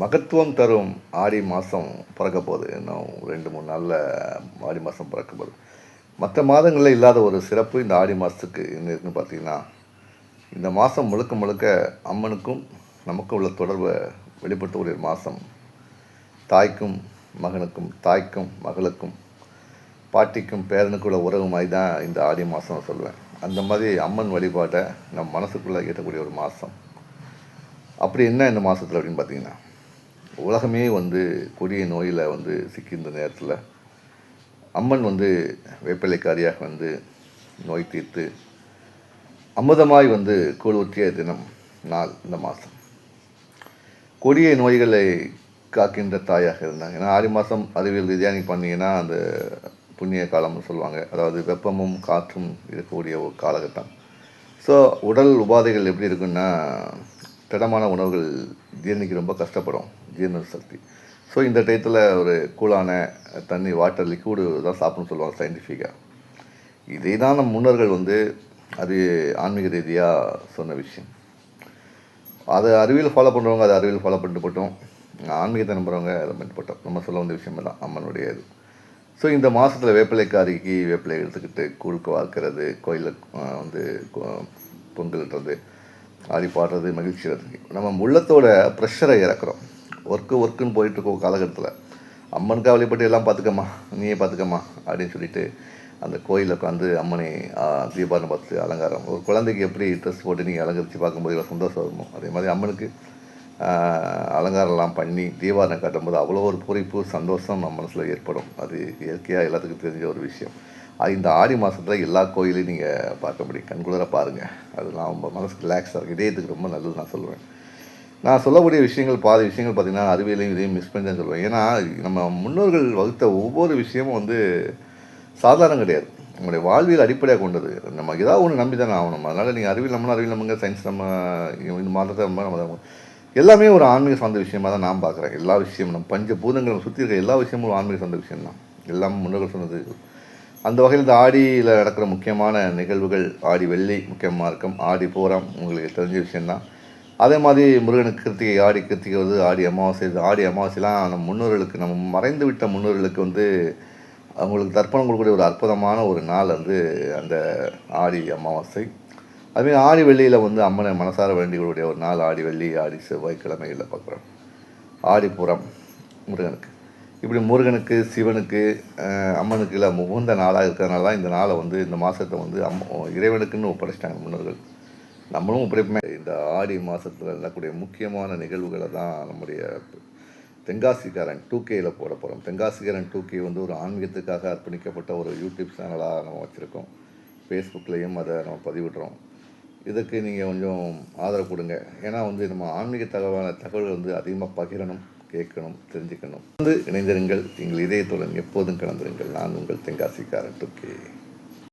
மகத்துவம் தரும் ஆடி மாதம் பிறக்க போகுது. இன்னும் 2-3 நாளில் ஆடி மாதம் பிறக்க போகுது. மற்ற மாதங்களில் இல்லாத ஒரு சிறப்பு இந்த ஆடி மாதத்துக்கு என்ன இருக்குன்னு பார்த்தீங்கன்னா, இந்த மாதம் முழுக்க முழுக்க அம்மனுக்கும் நமக்கும் உள்ள தொடர்பை வெளிப்படுத்தக்கூடிய ஒரு மாதம். தாய்க்கும் மகனுக்கும், தாய்க்கும் மகளுக்கும், பாட்டிக்கும் பேரனுக்குள்ள உறவு மாதிரி தான் இந்த ஆடி மாதம் சொல்லுவேன். அந்த மாதிரி அம்மன் வழிபாட்டை நம் மனசுக்குள்ளே ஏற்றக்கூடிய ஒரு மாதம். அப்படி என்ன இந்த மாதத்தில் அப்படின்னு பார்த்தீங்கன்னா, உலகமே கொடிய நோயில் சிக்கியிருந்த நேரத்தில் அம்மன் வேப்பிலைக்காரியாக நோய் தீர்த்து அமுதமாய் கூழ் ஊற்றிய தினம் நாள் இந்த மாதம். கொடிய நோய்களை காக்கின்ற தாயாக இருந்தாங்க. ஏன்னா ஆடி மாதம் அறிவியல் ரீதியாக நீங்கள் பார்த்தீங்கன்னா அந்த புண்ணிய காலம்னு சொல்லுவாங்க. அதாவது வெப்பமும் காற்றும் இருக்கக்கூடிய ஒரு காலகட்டம். ஸோ உடல் உபாதைகள் எப்படி இருக்குன்னா, திடமான உணவுகள் ஜீரணிக்க ரொம்ப கஷ்டப்படும், ஜீரண சக்தி. ஸோ இந்த டயத்தில் ஒரு கூலான தண்ணி, வாட்டர், லிக்விடு தான் சாப்பிட்ணுன்னு சொல்லுவாங்க சயின்டிஃபிக்காக. இதே தான் நம் முன்னோர்கள் அது ஆன்மீக ரீதியாக சொன்ன விஷயம். அதை அறிவியல் ஃபாலோ பண்ணுறவங்க அதை அறிவியல் ஃபாலோ பண்ணிட்டு போட்டோம், ஆன்மீகத்தை நம்புகிறவங்க அதை பண்ணிட்டு போட்டோம். நம்ம சொல்ல வந்த விஷயம் தான் அம்மனுடைய இது. ஸோ இந்த மாதத்தில் வேப்பிலைக்காரிக்கு வேப்பிலை எடுத்துக்கிட்டு கூழுக்கு வார்க்கிறது, கோயிலில் பொங்கல்ன்றது, ஆடி பாடுறது, மகிழ்ச்சி இருக்கு. நம்ம உள்ளத்தோட ப்ரெஷரை இறக்குறோம். ஒர்க்குன்னு போயிட்டுருக்கோம் காலகட்டத்தில். அம்மனுக்காக வழிபட்டு எல்லாம் பார்த்துக்கம்மா, நீயே பார்த்துக்கம்மா அப்படின்னு சொல்லிட்டு அந்த கோயிலில் உட்காந்து அம்மனை தீபாவளி பார்த்து அலங்காரம். ஒரு குழந்தைக்கு எப்படி ட்ரெஸ் போட்டு நீங்கள் அலங்கரித்து பார்க்கும்போது இவ்வளோ சந்தோஷம் வருமோ, அதே மாதிரி அம்மனுக்கு அலங்காரம்லாம் பண்ணி தீபாவளி காட்டும்போது அவ்வளோ ஒரு பூரிப்பு, சந்தோஷம் நம்ம மனசில் ஏற்படும். அது இயற்கையாக எல்லாத்துக்கும் தெரிஞ்ச ஒரு விஷயம். இந்த ஆடி மாதத்தில் எல்லா கோயிலையும் நீங்கள் பார்க்க முடியும். கண்குளிர பாருங்கள். அதெல்லாம் ரொம்ப மனசுக்கு ரிலாக்ஸாக இருக்கும், இதயத்துக்கு ரொம்ப நல்லது நான் சொல்லுவேன். நான் சொல்லக்கூடிய விஷயங்கள் பாதி விஷயங்கள் பார்த்திங்கன்னா அறிவியலையும் இதையும் மிஸ் பண்ணி தான் சொல்லுவேன். ஏன்னா நம்ம முன்னோர்கள் வகுத்த ஒவ்வொரு விஷயமும் சாதாரணம் கிடையாது. நம்மளுடைய வாழ்வியல் அடிப்படையாக கொண்டது. நம்ம ஏதாவது ஒன்று நம்பி தானே ஆகணும். அதனால் நீங்கள் அறிவியல் நம்புங்க, சயின்ஸ் இந்த மாதத்தை நம்ம எல்லாமே ஒரு ஆன்மீக சார்ந்த விஷயமாக தான் நான் பார்க்குறேன். எல்லா விஷயமும் நம்ம பஞ்சபூதங்கள் சுற்றி இருக்க எல்லா விஷயமும் ஒரு ஆன்மீக சார்ந்த விஷயம் தான். எல்லாமே முன்னோர்கள் சொன்னது. அந்த வகையில் இந்த ஆடியில் நடக்கிற முக்கியமான நிகழ்வுகள், ஆடி வெள்ளி முக்கியமாக இருக்கும், ஆடி பூரம் உங்களுக்கு தெரிஞ்ச விஷயந்தான். அதே மாதிரி முருகனுக்கு கிருத்திகை, ஆடி கிருத்திகை ஆடி அமாவாசை. ஆடி அமாவாசைலாம் நம்ம முன்னோர்களுக்கு, நம்ம மறைந்து விட்ட முன்னோர்களுக்கு அவங்களுக்கு தர்ப்பணம் கொடுக்கக்கூடிய ஒரு அற்புதமான ஒரு நாள் அந்த ஆடி அமாவாசை. அதுமாதிரி ஆடி வெள்ளியில் அம்மனை மனசார வேண்டிகளுடைய ஒரு நாள் ஆடி வெள்ளி, ஆடி செவ்வாய்க்கிழமைகளில் பார்க்குறோம். ஆடிப்புறம் முருகனுக்கு, இப்படி முருகனுக்கு, சிவனுக்கு, அம்மனுக்கு இல்லை முகுந்த நாளாக இருக்கிறதுனால தான் இந்த நாளை இந்த மாதத்தை இறைவனுக்குன்னு ஒப்படைச்சிட்டாங்க முன்னோர்கள். நம்மளும் ஒப்படைப்புமே. இந்த ஆடி மாதத்தில் நடக்கக்கூடிய முக்கியமான நிகழ்வுகளை தான் நம்முடைய தென்காசிக்காரன் 2Kயில் போட போகிறோம். தென்காசிக்காரன் 2K ஒரு ஆன்மீகத்துக்காக அர்ப்பணிக்கப்பட்ட ஒரு யூடியூப் சேனலாக நம்ம வச்சுருக்கோம். ஃபேஸ்புக்லேயும் அதை நம்ம பதிவிடுறோம். இதுக்கு நீங்கள் கொஞ்சம் ஆதரவு கொடுங்க. ஏன்னா நம்ம ஆன்மீக தகவல்கள் அதிகமாக பகிரணும், கேட்கணும், தெரிஞ்சுக்கணும். இணைந்திருங்கள். எங்கள் இதயத்துடன் எப்போதும் கலந்துருங்கள். நான் உங்கள் தென்காசிக்காரன் 2K.